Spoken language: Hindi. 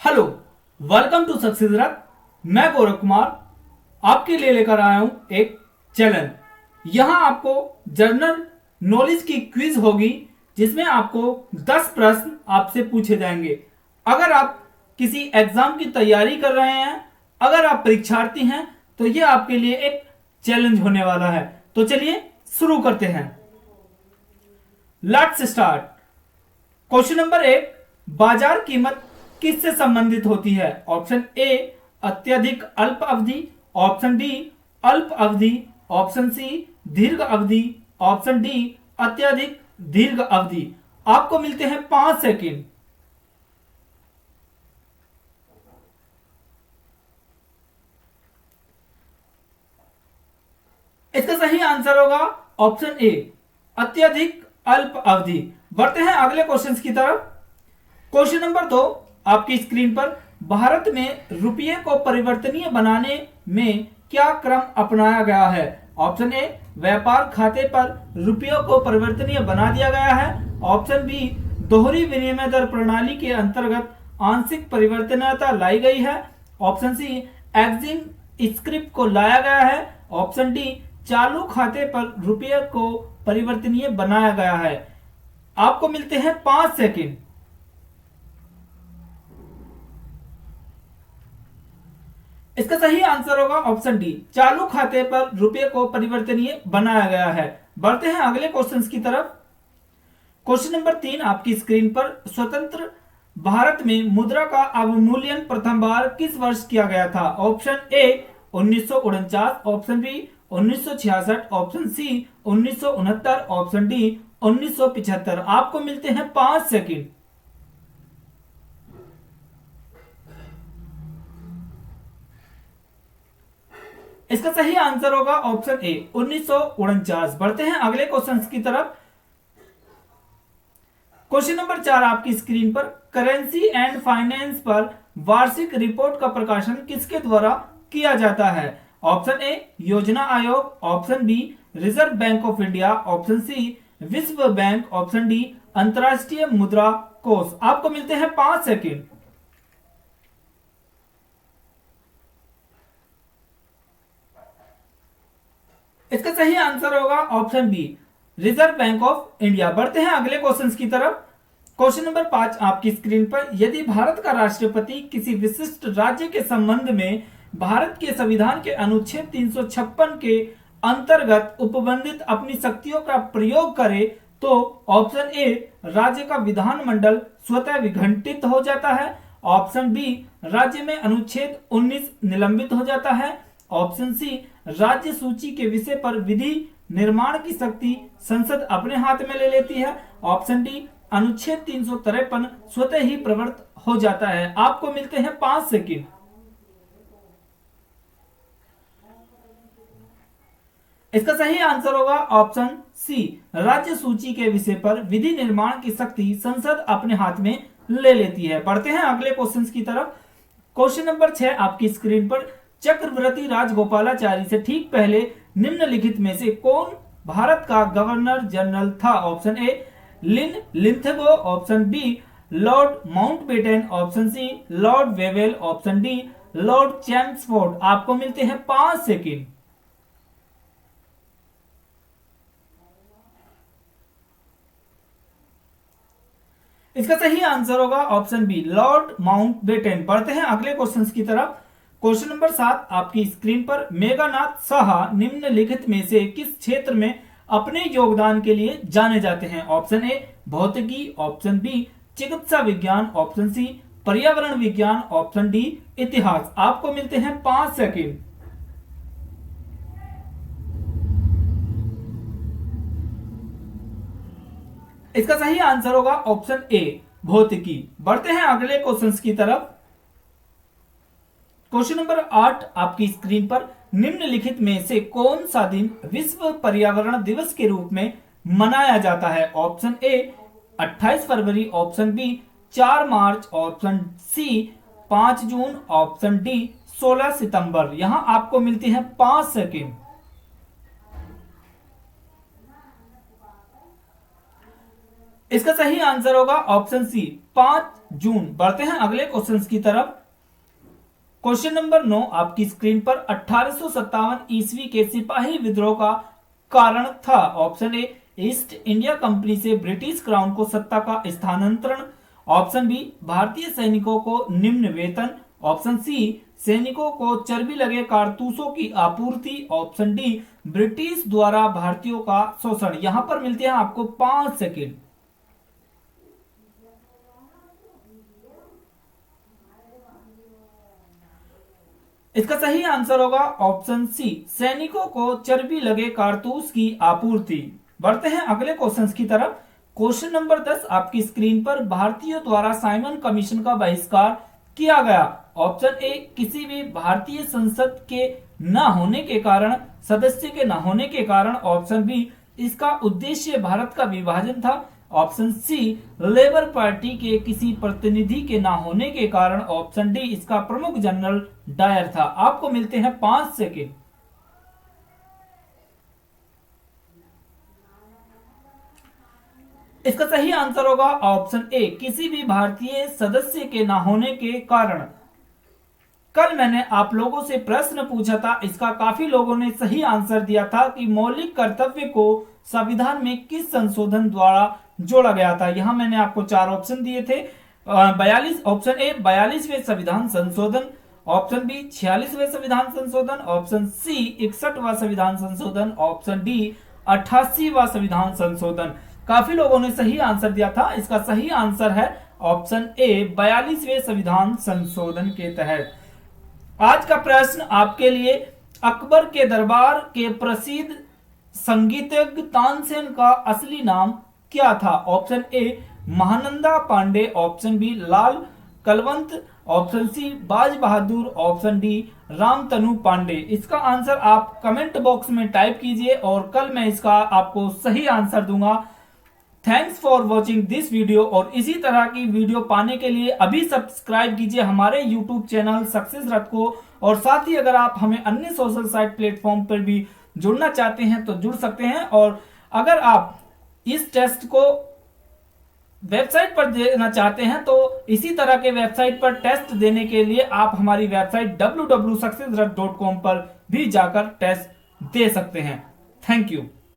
हेलो, वेलकम टू सक्सेस रथ। मैं गौरव कुमार आपके लिए लेकर आया हूं एक चैलेंज। यहां आपको जनरल नॉलेज की क्विज होगी जिसमें आपको 10 प्रश्न आपसे पूछे जाएंगे। अगर आप किसी एग्जाम की तैयारी कर रहे हैं, अगर आप परीक्षार्थी हैं, तो यह आपके लिए एक चैलेंज होने वाला है। तो चलिए शुरू करते हैं। Let's start. क्वेश्चन नंबर 1, बाजार कीमत किससे संबंधित होती है? ऑप्शन ए अत्यधिक अल्प अवधि, ऑप्शन डी अल्प अवधि, ऑप्शन सी दीर्घ अवधि, ऑप्शन डी अत्यधिक दीर्घ अवधि। आपको मिलते हैं 5 सेकंड। इसका सही आंसर होगा ऑप्शन ए अत्यधिक अल्प अवधि। बढ़ते हैं अगले क्वेश्चन की तरफ। क्वेश्चन नंबर 2 आपकी स्क्रीन पर, भारत में रुपये को परिवर्तनीय बनाने में क्या क्रम अपनाया गया है? ऑप्शन ए व्यापार खाते पर रुपयों को परिवर्तनीय बना दिया गया है, ऑप्शन बी दोहरी विनिमय दर प्रणाली के अंतर्गत आंशिक परिवर्तनीयता लाई गई है, ऑप्शन सी एक्जिंग स्क्रिप्ट को लाया गया है, ऑप्शन डी चालू खाते पर रुपये को परिवर्तनीय बनाया गया है। आपको मिलते हैं 5 सेकंड। इसका सही आंसर होगा ऑप्शन डी चालू खाते पर रुपये को परिवर्तनीय बनाया गया है। बढ़ते हैं अगले क्वेश्चन की तरफ। क्वेश्चन नंबर 3 आपकी स्क्रीन पर, स्वतंत्र भारत में मुद्रा का अवमूल्यन प्रथम बार किस वर्ष किया गया था? Option A 1949, option B 1966, option C 1969, option D 1975। आपको मिलते हैं 5 सेकंड। इसका सही आंसर होगा ऑप्शन ए 1949। बढ़ते हैं अगले क्वेश्चन की तरफ। क्वेश्चन नंबर 4 आपकी स्क्रीन पर, करेंसी एंड फाइनेंस पर वार्षिक रिपोर्ट का प्रकाशन किसके द्वारा किया जाता है? ऑप्शन ए योजना आयोग, option B reserve bank of India, option C विश्व बैंक, ऑप्शन डी अंतरराष्ट्रीय मुद्रा कोष। आपको मिलते हैं 5 सेकंड। इसका सही आंसर होगा option B reserve bank of India. बढ़ते हैं अगले क्वेश्चन की तरफ। क्वेश्चन नंबर 5 आपकी स्क्रीन पर, यदि भारत का राष्ट्रपति किसी विशिष्ट राज्य के संबंध में भारत के संविधान के अनुच्छेद 356 के अंतर्गत उपबंधित अपनी शक्तियों का प्रयोग करे तो ऑप्शन ए राज्य का विधानमंडल स्वतः विघटित हो जाता है, ऑप्शन बी राज्य में अनुच्छेद 19 निलंबित हो जाता है, ऑप्शन सी राज्य सूची के विषय पर विधि निर्माण की शक्ति संसद अपने हाथ में ले लेती है, ऑप्शन डी अनुच्छेद 353 स्वतः ही प्रवृत्त हो जाता है। आपको मिलते हैं 5 सेकंड। इसका सही आंसर होगा ऑप्शन सी राज्य सूची के विषय पर विधि निर्माण की शक्ति संसद अपने हाथ में ले लेती है। बढ़ते हैं अगले क्वेश्चन की तरफ। क्वेश्चन नंबर 6 आपकी स्क्रीन पर, चक्रवर्ती राजगोपालाचारी से ठीक पहले निम्नलिखित में से कौन भारत का गवर्नर जनरल था? Option A Linlithgow, option B lord Mountbatten, option C lord Wavell, option D lord Chelmsford. आपको मिलते हैं 5 सेकंड। इसका सही आंसर होगा ऑप्शन बी लॉर्ड माउंटबेटन। बढ़ते हैं अगले क्वेश्चन की तरफ। क्वेश्चन नंबर 7 आपकी स्क्रीन पर, मेघनाथ साहा निम्नलिखित में से किस क्षेत्र में अपने योगदान के लिए जाने जाते हैं? ऑप्शन ए भौतिकी, ऑप्शन बी चिकित्सा विज्ञान, ऑप्शन सी पर्यावरण विज्ञान, ऑप्शन डी इतिहास। आपको मिलते हैं 5 सेकंड। इसका सही आंसर होगा ऑप्शन ए भौतिकी। बढ़ते हैं अगले क्वेश्चन की तरफ। क्वेश्चन नंबर 8 आपकी स्क्रीन पर, निम्नलिखित में से कौन सा दिन विश्व पर्यावरण दिवस के रूप में मनाया जाता है? ऑप्शन ए 28 फरवरी, ऑप्शन बी 4 मार्च, ऑप्शन सी 5 जून, ऑप्शन डी 16 सितंबर। यहां आपको मिलती है 5 सेकंड। इसका सही आंसर होगा ऑप्शन सी 5 जून। बढ़ते हैं अगले क्वेश्चन की तरफ। क्वेश्चन नंबर 9 आपकी स्क्रीन पर 1857 ईस्वी के सिपाही विद्रोह का कारण था। ऑप्शन ए, ईस्ट इंडिया कंपनी से ब्रिटिश क्राउन को सत्ता का स्थानांतरण। ऑप्शन बी, भारतीय सैनिकों को निम्न वेतन। ऑप्शन सी, सैनिकों को चर्बी लगे कारतूसों की आपूर्ति। ऑप्शन डी, ब्रिटिश द्वारा भारतीयों का शोषण। यहां पर मिलते हैं आपको 5 सेकेंड। इसका सही आंसर होगा ऑप्शन सी, सैनिकों को चर्बी लगे कारतूस की आपूर्ति। बढ़ते हैं अगले क्वेश्चन की तरफ। क्वेश्चन नंबर 10 आपकी स्क्रीन पर भारतीयों द्वारा साइमन कमीशन का बहिष्कार किया गया। ऑप्शन ए, किसी भी भारतीय संसद के न होने के कारण, सदस्य के न होने के कारण। ऑप्शन बी, इसका उद्देश्य भारत का विभाजन था। ऑप्शन सी, लेबर पार्टी के किसी प्रतिनिधि के ना होने के कारण। ऑप्शन डी, इसका प्रमुख जनरल डायर था। आपको मिलते हैं 5 सेकेंड। इसका सही आंसर होगा ऑप्शन ए, किसी भी भारतीय सदस्य के ना होने के कारण। कल मैंने आप लोगों से प्रश्न पूछा था, इसका काफी लोगों ने सही आंसर दिया था कि मौलिक कर्तव्य को संविधान में किस संशोधन द्वारा जोड़ा गया था। यहां मैंने आपको 4 ऑप्शन दिए थे। 42 ऑप्शन ए 42वें संविधान संशोधन। ऑप्शन बी 46वें संविधान संशोधन। ऑप्शन सी 61वां संविधान संशोधन। ऑप्शन डी 88वां संविधान संशोधन। काफी लोगों ने सही आंसर दिया था। इसका सही आंसर है ऑप्शन ए 42वें संविधान संशोधन के तहत। आज का प्रश्न आपके लिए, अकबर के दरबार के प्रसिद्ध संगीतज्ञ तानसेन का असली नाम क्या था। Option A, Mahananda Pandey. Option B, Lal Kalwant. Option C, Baz Bahadur. Option D, Ramtanu Pandey. इसका आंसर आप कमेंट बॉक्स में टाइप कीजिए और कल मैं इसका आपको सही आंसर दूंगा। Thanks for watching this video. और इसी तरह की वीडियो पाने के लिए अभी सब्सक्राइब कीजिए हमारे यूट्यूब चैनल सक्सेस रथ को। और साथ ही अगर आप हमें अन्य सोशल साइट प्लेटफॉर्म पर भी जुड़ना चाहते हैं तो जुड़ सकते हैं। और अगर आप इस टेस्ट को वेबसाइट पर देना चाहते हैं तो इसी तरह के वेबसाइट पर टेस्ट देने के लिए आप हमारी वेबसाइट www.successrath.com पर भी जाकर टेस्ट दे सकते हैं। Thank you.